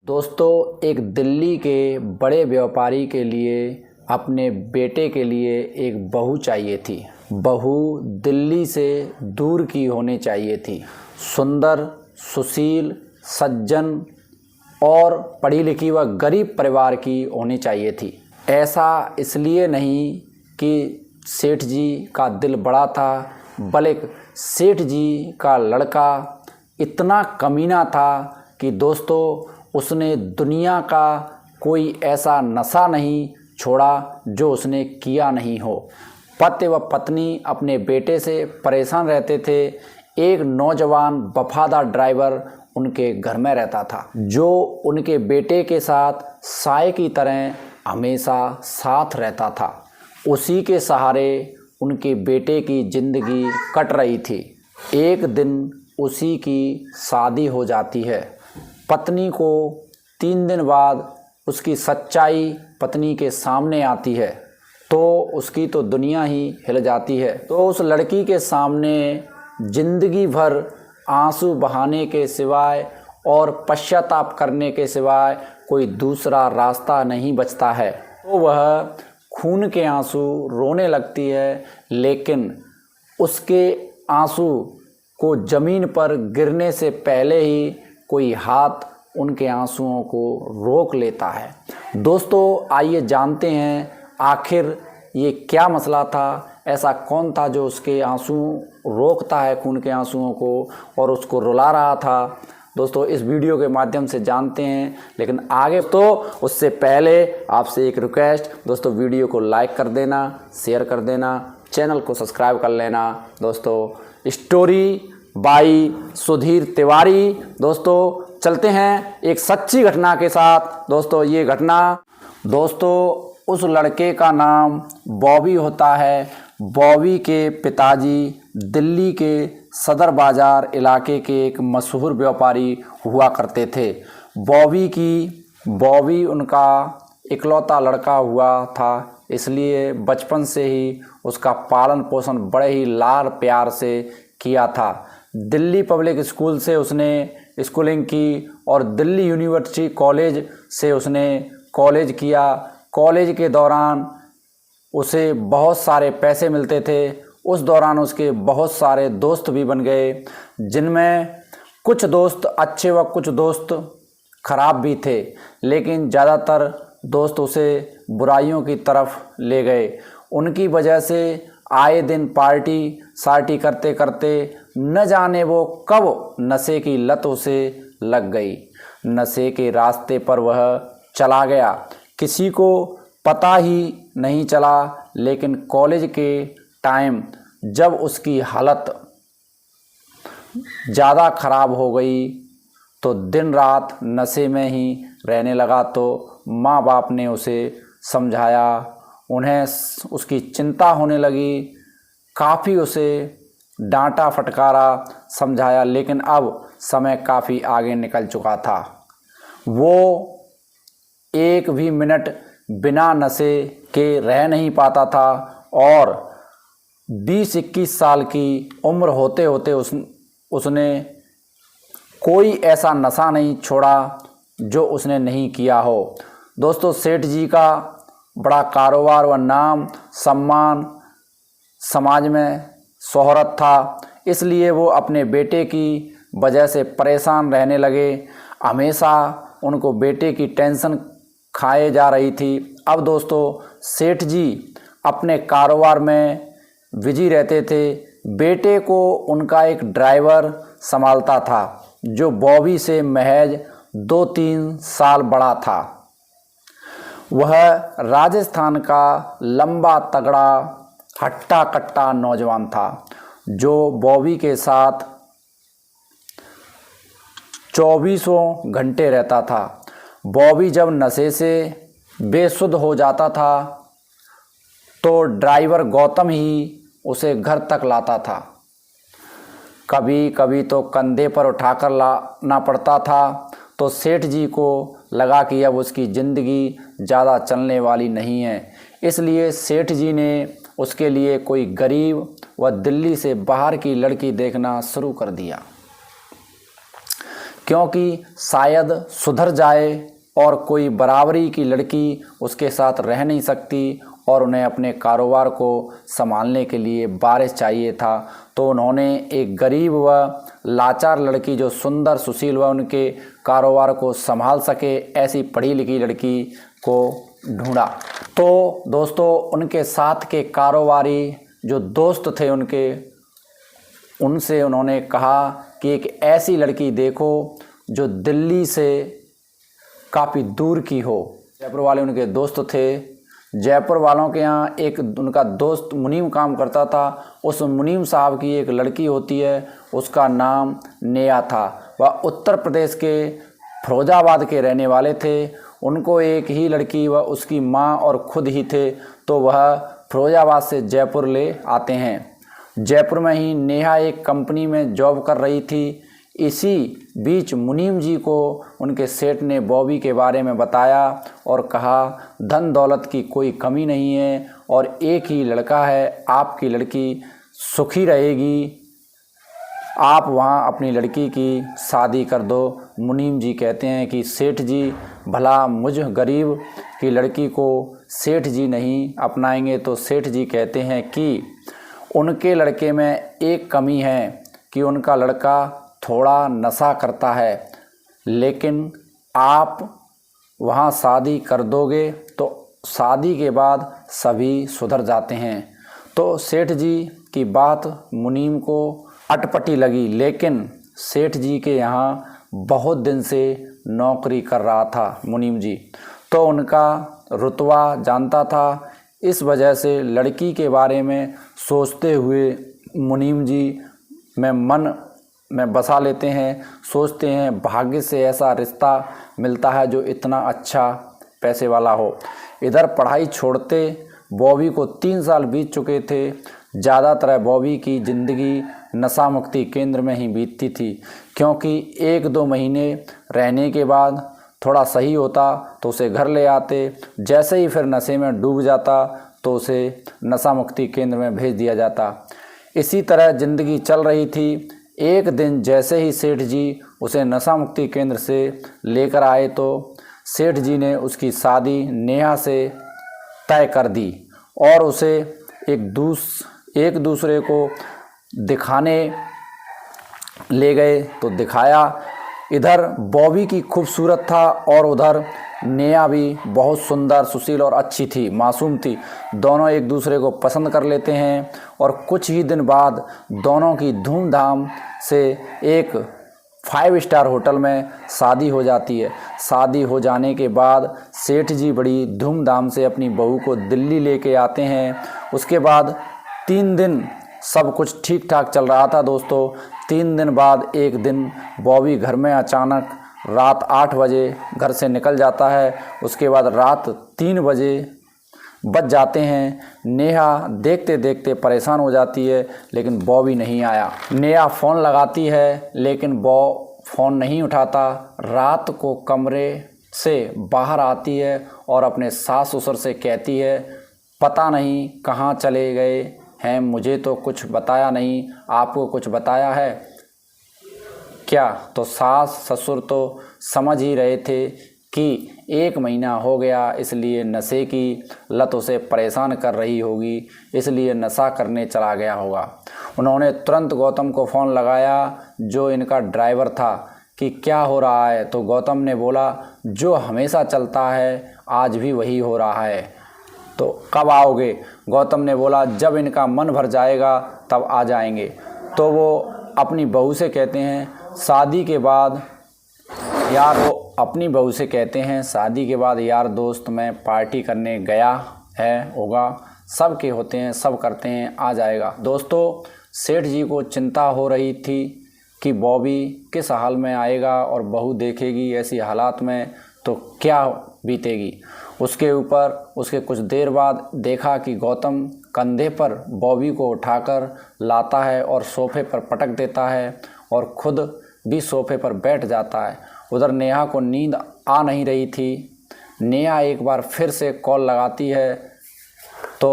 दोस्तों, एक दिल्ली के बड़े व्यापारी के लिए अपने बेटे के लिए एक बहू चाहिए थी। बहू दिल्ली से दूर की होनी चाहिए थी। सुंदर, सुशील, सज्जन और पढ़ी लिखी व गरीब परिवार की होनी चाहिए थी। ऐसा इसलिए नहीं कि सेठ जी का दिल बड़ा था, बल्कि सेठ जी का लड़का इतना कमीना था कि दोस्तों उसने दुनिया का कोई ऐसा नशा नहीं छोड़ा जो उसने किया नहीं हो। पति व पत्नी अपने बेटे से परेशान रहते थे। एक नौजवान वफादार ड्राइवर उनके घर में रहता था, जो उनके बेटे के साथ साए की तरह हमेशा साथ रहता था। उसी के सहारे उनके बेटे की जिंदगी कट रही थी। एक दिन उसी की शादी हो जाती है। पत्नी को 3 दिन बाद उसकी सच्चाई पत्नी के सामने आती है तो उसकी तो दुनिया ही हिल जाती है। तो उस लड़की के सामने जिंदगी भर आंसू बहाने के सिवाय और पश्चाताप करने के सिवाय कोई दूसरा रास्ता नहीं बचता है। तो वह खून के आंसू रोने लगती है, लेकिन उसके आंसू को ज़मीन पर गिरने से पहले ही कोई हाथ उनके आंसुओं को रोक लेता है। दोस्तों, आइए जानते हैं आखिर ये क्या मसला था। ऐसा कौन था जो उसके आंसू रोकता है, खून के आंसुओं को, और उसको रुला रहा था। दोस्तों, इस वीडियो के माध्यम से जानते हैं, लेकिन आगे तो उससे पहले आपसे एक रिक्वेस्ट, दोस्तों वीडियो को लाइक कर देना, शेयर कर देना, चैनल को सब्सक्राइब कर लेना। दोस्तों, स्टोरी बाई सुधीर तिवारी। दोस्तों चलते हैं एक सच्ची घटना के साथ। दोस्तों ये घटना, दोस्तों उस लड़के का नाम बॉबी होता है। बॉबी के पिताजी दिल्ली के सदर बाज़ार इलाके के एक मशहूर व्यापारी हुआ करते थे। बॉबी उनका इकलौता लड़का हुआ था, इसलिए बचपन से ही उसका पालन पोषण बड़े ही लाड प्यार से किया था। दिल्ली पब्लिक स्कूल से उसने स्कूलिंग की और दिल्ली यूनिवर्सिटी कॉलेज से उसने कॉलेज किया। कॉलेज के दौरान उसे बहुत सारे पैसे मिलते थे। उस दौरान उसके बहुत सारे दोस्त भी बन गए, जिनमें कुछ दोस्त अच्छे व कुछ दोस्त खराब भी थे, लेकिन ज़्यादातर दोस्त उसे बुराइयों की तरफ ले गए। उनकी वजह से आए दिन पार्टी सार्टी करते करते न जाने वो कब नशे की लत उसे लग गई। नशे के रास्ते पर वह चला गया, किसी को पता ही नहीं चला। लेकिन कॉलेज के टाइम जब उसकी हालत ज़्यादा ख़राब हो गई तो दिन रात नशे में ही रहने लगा। तो माँ बाप ने उसे समझाया, उन्हें उसकी चिंता होने लगी, काफ़ी उसे डांटा फटकारा, समझाया, लेकिन अब समय काफ़ी आगे निकल चुका था। वो एक भी मिनट बिना नशे के रह नहीं पाता था और 20-21 साल की उम्र होते होते उसने कोई ऐसा नशा नहीं छोड़ा जो उसने नहीं किया हो। दोस्तों, सेठ जी का बड़ा कारोबार व नाम सम्मान समाज में शोहरत था, इसलिए वो अपने बेटे की वजह से परेशान रहने लगे। हमेशा उनको बेटे की टेंशन खाए जा रही थी। अब दोस्तों, सेठ जी अपने कारोबार में बिजी रहते थे। बेटे को उनका एक ड्राइवर संभालता था, जो बॉबी से महज 2-3 साल बड़ा था। वह राजस्थान का लंबा तगड़ा हट्टा कट्टा नौजवान था, जो बॉबी के साथ 24 घंटे रहता था। बॉबी जब नशे से बेसुध हो जाता था तो ड्राइवर गौतम ही उसे घर तक लाता था। कभी कभी तो कंधे पर उठाकर लाना पड़ता था। तो सेठ जी को लगा कि अब उसकी ज़िंदगी ज़्यादा चलने वाली नहीं है, इसलिए सेठ जी ने उसके लिए कोई गरीब व दिल्ली से बाहर की लड़की देखना शुरू कर दिया। क्योंकि शायद सुधर जाए और कोई बराबरी की लड़की उसके साथ रह नहीं सकती और उन्हें अपने कारोबार को संभालने के लिए वारिस चाहिए था। तो उन्होंने एक गरीब व लाचार लड़की जो सुंदर सुशील व उनके कारोबार को संभाल सके ऐसी पढ़ी लिखी लड़की को ढूंढा। तो दोस्तों उनके साथ के कारोबारी जो दोस्त थे उनसे उन्होंने कहा कि एक ऐसी लड़की देखो जो दिल्ली से काफ़ी दूर की हो। जयपुर वाले उनके दोस्त थे। जयपुर वालों के यहाँ एक उनका दोस्त मुनीम काम करता था। उस मुनीम साहब की एक लड़की होती है, उसका नाम नेहा था। वह उत्तर प्रदेश के फिरोजाबाद के रहने वाले थे। उनको एक ही लड़की व उसकी माँ और खुद ही थे, तो वह फिरोजाबाद से जयपुर ले आते हैं। जयपुर में ही नेहा एक कंपनी में जॉब कर रही थी। इसी बीच मुनीम जी को उनके सेठ ने बॉबी के बारे में बताया और कहा धन दौलत की कोई कमी नहीं है और एक ही लड़का है, आपकी लड़की सुखी रहेगी, आप वहाँ अपनी लड़की की शादी कर दो। मुनीम जी कहते हैं कि सेठ जी भला मुझ गरीब की लड़की को सेठ जी नहीं अपनाएंगे। तो सेठ जी कहते हैं कि उनके लड़के में एक कमी है कि उनका लड़का थोड़ा नशा करता है, लेकिन आप वहाँ शादी कर दोगे तो शादी के बाद सभी सुधर जाते हैं। तो सेठ जी की बात मुनीम को अटपटी लगी, लेकिन सेठ जी के यहाँ बहुत दिन से नौकरी कर रहा था मुनीम जी, तो उनका रुतबा जानता था। इस वजह से लड़की के बारे में सोचते हुए मुनीम जी में मन में बसा लेते हैं। सोचते हैं भाग्य से ऐसा रिश्ता मिलता है जो इतना अच्छा पैसे वाला हो। इधर पढ़ाई छोड़ते बॉबी को 3 साल बीत चुके थे। ज़्यादातर बॉबी की ज़िंदगी नशा मुक्ति केंद्र में ही बीतती थी, क्योंकि 1-2 महीने रहने के बाद थोड़ा सही होता तो उसे घर ले आते। जैसे ही फिर नशे में डूब जाता तो उसे नशा मुक्ति केंद्र में भेज दिया जाता। इसी तरह ज़िंदगी चल रही थी। एक दिन जैसे ही सेठ जी उसे नशा मुक्ति केंद्र से लेकर आए तो सेठ जी ने उसकी शादी नेहा से तय कर दी और उसे एक दूसरे को दिखाने ले गए तो दिखाया। इधर बॉबी की खूबसूरत था और उधर नेहा भी बहुत सुंदर सुशील और अच्छी थी, मासूम थी। दोनों एक दूसरे को पसंद कर लेते हैं और कुछ ही दिन बाद दोनों की धूमधाम से एक 5 स्टार होटल में शादी हो जाती है। शादी हो जाने के बाद सेठ जी बड़ी धूमधाम से अपनी बहू को दिल्ली लेके आते हैं। उसके बाद 3 दिन सब कुछ ठीक ठाक चल रहा था दोस्तों। 3 दिन बाद एक दिन बॉबी घर में अचानक रात 8 बजे घर से निकल जाता है। उसके बाद रात 3 बजे बज जाते हैं। नेहा देखते देखते परेशान हो जाती है, लेकिन बॉबी नहीं आया। नेहा फ़ोन लगाती है, लेकिन फ़ोन नहीं उठाता। रात को कमरे से बाहर आती है और अपने सास ससुर से कहती है पता नहीं कहाँ चले गए हैं, मुझे तो कुछ बताया नहीं, आपको कुछ बताया है क्या? तो सास ससुर तो समझ ही रहे थे कि 1 महीना हो गया, इसलिए नशे की लत उसे परेशान कर रही होगी, इसलिए नशा करने चला गया होगा। उन्होंने तुरंत गौतम को फ़ोन लगाया जो इनका ड्राइवर था कि क्या हो रहा है। तो गौतम ने बोला जो हमेशा चलता है आज भी वही हो रहा है, तो कब आओगे? गौतम ने बोला जब इनका मन भर जाएगा तब आ जाएंगे। तो वो अपनी बहू से कहते हैं शादी के बाद शादी के बाद यार दोस्त में पार्टी करने गया होगा, सब के होते हैं, सब करते हैं, आ जाएगा। दोस्तों सेठ जी को चिंता हो रही थी कि बॉबी किस हाल में आएगा और बहू देखेगी ऐसी हालात में तो क्या बीतेगी। उसके ऊपर उसके कुछ देर बाद देखा कि गौतम कंधे पर बॉबी को उठाकर लाता है और सोफे पर पटक देता है और खुद भी सोफे पर बैठ जाता है। उधर नेहा को नींद आ नहीं रही थी। नेहा एक बार फिर से कॉल लगाती है तो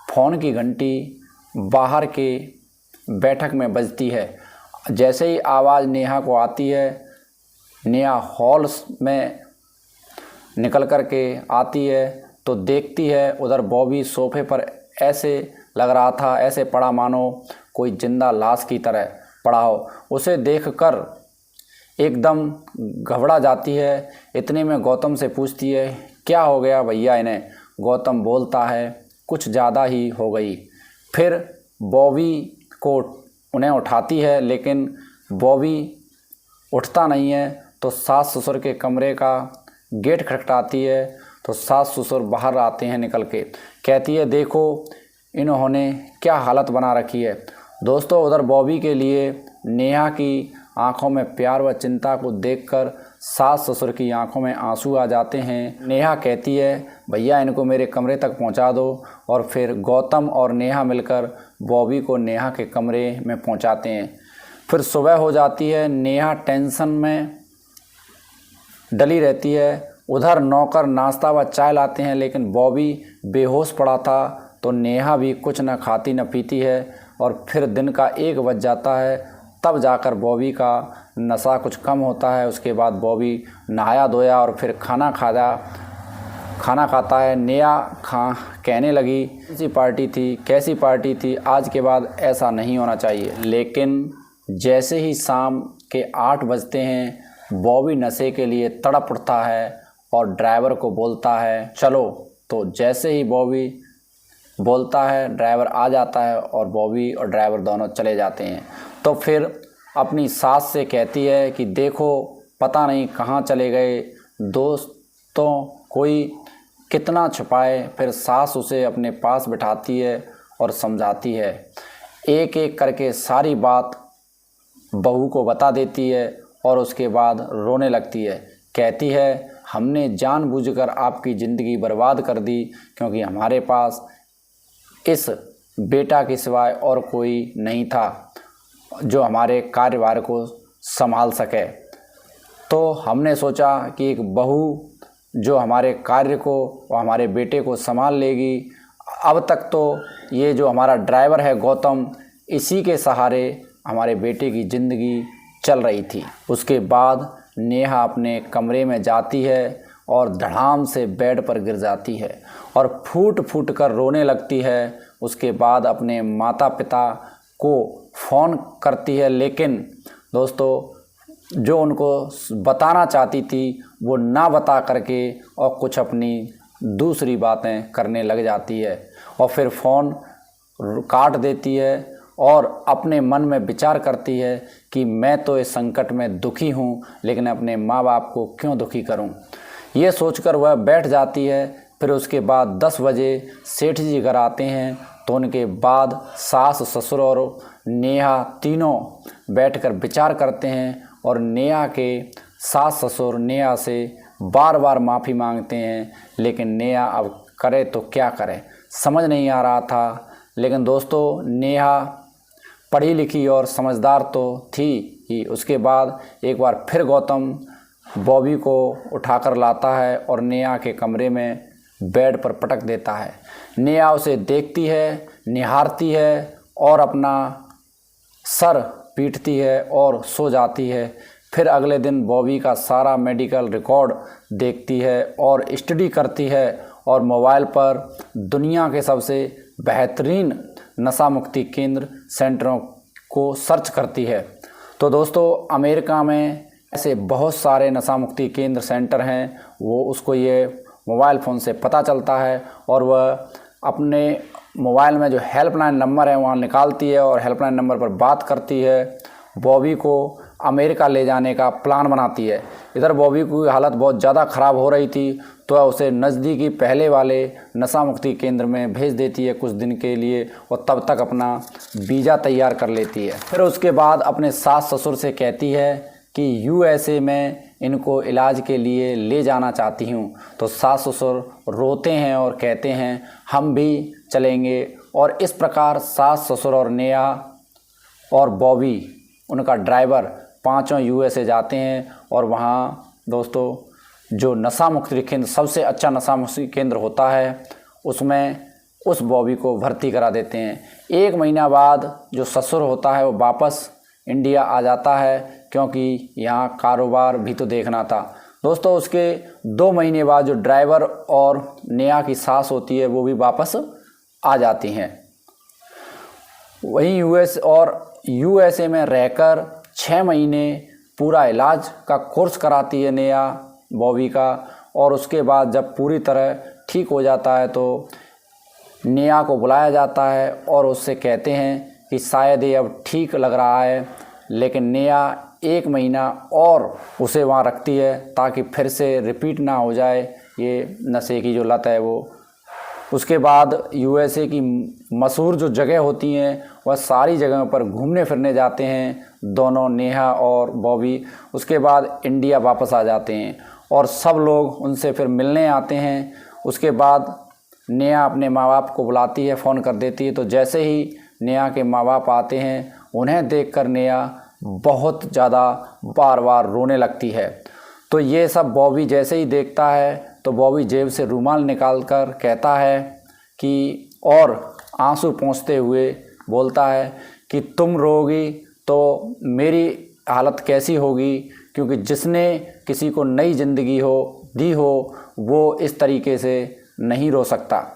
फ़ोन की घंटी बाहर के बैठक में बजती है। जैसे ही आवाज़ नेहा को आती है नेहा हॉल में निकल कर के आती है तो देखती है उधर बॉबी सोफे पर ऐसे लग रहा था, ऐसे पड़ा मानो कोई जिंदा लाश की तरह पड़ा हो। उसे देखकर एकदम घबरा जाती है। इतने में गौतम से पूछती है क्या हो गया भैया इन्हें। गौतम बोलता है कुछ ज़्यादा ही हो गई। फिर बॉबी को उन्हें उठाती है लेकिन बॉबी उठता नहीं है तो सास ससुर के कमरे का गेट खटखटाती है तो सास ससुर बाहर आते हैं निकल के। कहती है देखो इन्होंने क्या हालत बना रखी है। दोस्तों उधर बॉबी के लिए नेहा की आंखों में प्यार व चिंता को देखकर सास ससुर की आंखों में आंसू आ जाते हैं। नेहा कहती है भैया इनको मेरे कमरे तक पहुंचा दो और फिर गौतम और नेहा मिलकर बॉबी को नेहा के कमरे में पहुंचाते हैं। फिर सुबह हो जाती है। नेहा टेंशन में डली रहती है। उधर नौकर नाश्ता व चाय लाते हैं लेकिन बॉबी बेहोश पड़ा था तो नेहा भी कुछ न खाती न पीती है और फिर दिन का 1 बज जाता है। तब जाकर बॉबी का नशा कुछ कम होता है। उसके बाद बॉबी नहाया धोया और फिर खाना खाता है। नेहा कहने लगी कैसी पार्टी थी, आज के बाद ऐसा नहीं होना चाहिए। लेकिन जैसे ही शाम के 8 बजते हैं बॉबी नशे के लिए तड़प उठता है और ड्राइवर को बोलता है चलो। तो जैसे ही बॉबी बोलता है ड्राइवर आ जाता है और बॉबी और ड्राइवर दोनों चले जाते हैं। तो फिर अपनी सास से कहती है कि देखो पता नहीं कहाँ चले गए दोस्तों, कोई कितना छुपाए। फिर सास उसे अपने पास बिठाती है और समझाती है। एक एक करके सारी बात बहू को बता देती है और उसके बाद रोने लगती है। कहती है हमने जानबूझकर आपकी ज़िंदगी बर्बाद कर दी क्योंकि हमारे पास इस बेटा के सिवाय और कोई नहीं था जो हमारे कार्यभार को संभाल सके। तो हमने सोचा कि एक बहू जो हमारे कार्य को और हमारे बेटे को संभाल लेगी। अब तक तो ये जो हमारा ड्राइवर है गौतम, इसी के सहारे हमारे बेटे की ज़िंदगी चल रही थी। उसके बाद नेहा अपने कमरे में जाती है और धड़ाम से बेड पर गिर जाती है और फूट फूट कर रोने लगती है। उसके बाद अपने माता पिता को फ़ोन करती है लेकिन दोस्तों जो उनको बताना चाहती थी वो ना बता करके और कुछ अपनी दूसरी बातें करने लग जाती है और फिर फ़ोन काट देती है और अपने मन में विचार करती है कि मैं तो इस संकट में दुखी हूँ लेकिन अपने माँ बाप को क्यों दुखी करूँ। ये सोचकर वह बैठ जाती है। फिर उसके बाद 10 बजे सेठ जी घर आते हैं तो उनके बाद सास ससुर और नेहा तीनों बैठकर विचार करते हैं और नेहा के सास ससुर नेहा से बार बार माफ़ी मांगते हैं लेकिन नेहा अब करे तो क्या करे समझ नहीं आ रहा था। लेकिन दोस्तों नेहा पढ़ी लिखी और समझदार तो थी ही। उसके बाद एक बार फिर गौतम बॉबी को उठाकर लाता है और नेहा के कमरे में बेड पर पटक देता है। नेहा उसे देखती है, निहारती है और अपना सर पीटती है और सो जाती है। फिर अगले दिन बॉबी का सारा मेडिकल रिकॉर्ड देखती है और स्टडी करती है और मोबाइल पर दुनिया के सबसे बेहतरीन नशा मुक्ति केंद्र सेंटरों को सर्च करती है। तो दोस्तों अमेरिका में ऐसे बहुत सारे नशा मुक्ति केंद्र सेंटर हैं, वो उसको ये मोबाइल फ़ोन से पता चलता है और वह अपने मोबाइल में जो हेल्पलाइन नंबर है वहाँ निकालती है और हेल्पलाइन नंबर पर बात करती है। बॉबी को अमेरिका ले जाने का प्लान बनाती है। इधर बॉबी की हालत बहुत ज़्यादा ख़राब हो रही थी तो उसे नज़दीकी पहले वाले नशा मुक्ति केंद्र में भेज देती है कुछ दिन के लिए और तब तक अपना वीज़ा तैयार कर लेती है। फिर उसके बाद अपने सास ससुर से कहती है कि USA में इनको इलाज के लिए ले जाना चाहती हूँ। तो सास ससुर रोते हैं और कहते हैं हम भी चलेंगे। और इस प्रकार सास ससुर और नेहा और बॉबी उनका ड्राइवर पांचों USA जाते हैं और वहाँ दोस्तों जो नशा मुक्ति केंद्र सबसे अच्छा नशा मुक्ति केंद्र होता है उसमें उस बॉबी को भर्ती करा देते हैं। 1 महीना बाद जो ससुर होता है वो वापस इंडिया आ जाता है क्योंकि यहाँ कारोबार भी तो देखना था। दोस्तों उसके 2 महीने बाद जो ड्राइवर और नेहा की सास होती है वो भी वापस आ जाती हैं। वहीं यूएसए में रहकर 6 महीने पूरा इलाज का कोर्स कराती है नेहा बॉबी का, और उसके बाद जब पूरी तरह ठीक हो जाता है तो नेहा को बुलाया जाता है और उससे कहते हैं कि शायद ये अब ठीक लग रहा है, लेकिन नेहा 1 महीना और उसे वहाँ रखती है ताकि फिर से रिपीट ना हो जाए ये नशे की जो लत है वो। उसके बाद यूएसए की मशहूर जो जगह होती हैं वह सारी जगहों पर घूमने फिरने जाते हैं दोनों, नेहा और बॉबी। उसके बाद इंडिया वापस आ जाते हैं और सब लोग उनसे फिर मिलने आते हैं। उसके बाद नेहा अपने माँ बाप को बुलाती है, फ़ोन कर देती है। तो जैसे ही नेहा के माँ बाप आते हैं उन्हें देखकर नेहा बहुत ज़्यादा बार बार रोने लगती है। तो ये सब बॉबी जैसे ही देखता है तो बॉबी जेब से रुमाल निकाल कर कहता है कि, और आंसू पोंछते हुए बोलता है कि तुम रोगी तो मेरी हालत कैसी होगी, क्योंकि जिसने किसी को नई ज़िंदगी दी हो वो इस तरीके से नहीं रो सकता।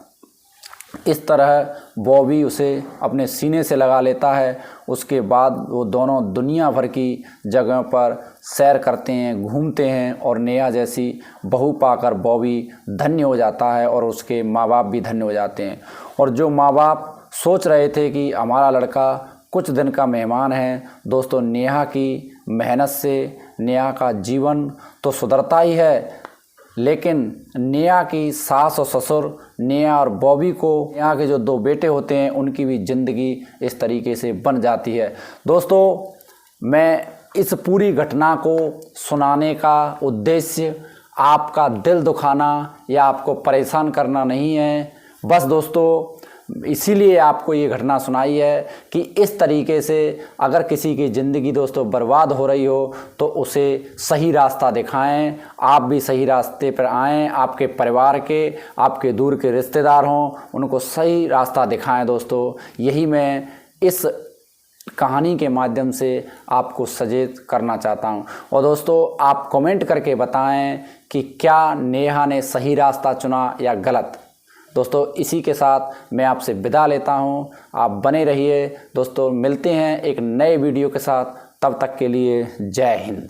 इस तरह बॉबी उसे अपने सीने से लगा लेता है। उसके बाद वो दोनों दुनिया भर की जगहों पर सैर करते हैं, घूमते हैं, और नेहा जैसी बहू पाकर बॉबी धन्य हो जाता है और उसके माँ बाप भी धन्य हो जाते हैं। और जो माँ बाप सोच रहे थे कि हमारा लड़का कुछ दिन का मेहमान है, दोस्तों नेहा की मेहनत से नेहा का जीवन तो सुधरता ही है, लेकिन नेहा की सास और ससुर, नेहा और बॉबी को, नेहा के जो 2 बेटे होते हैं उनकी भी ज़िंदगी इस तरीके से बन जाती है। दोस्तों मैं इस पूरी घटना को सुनाने का उद्देश्य आपका दिल दुखाना या आपको परेशान करना नहीं है। बस दोस्तों इसीलिए आपको ये घटना सुनाई है कि इस तरीके से अगर किसी की ज़िंदगी दोस्तों बर्बाद हो रही हो तो उसे सही रास्ता दिखाएं, आप भी सही रास्ते पर आएं, आपके परिवार के, आपके दूर के रिश्तेदार हों, उनको सही रास्ता दिखाएं। दोस्तों यही मैं इस कहानी के माध्यम से आपको सचेत करना चाहता हूं। और दोस्तों आप कमेंट करके बताएं कि क्या नेहा ने सही रास्ता चुना या गलत। दोस्तों इसी के साथ मैं आपसे विदा लेता हूं। आप बने रहिए दोस्तों, मिलते हैं एक नए वीडियो के साथ। तब तक के लिए जय हिंद।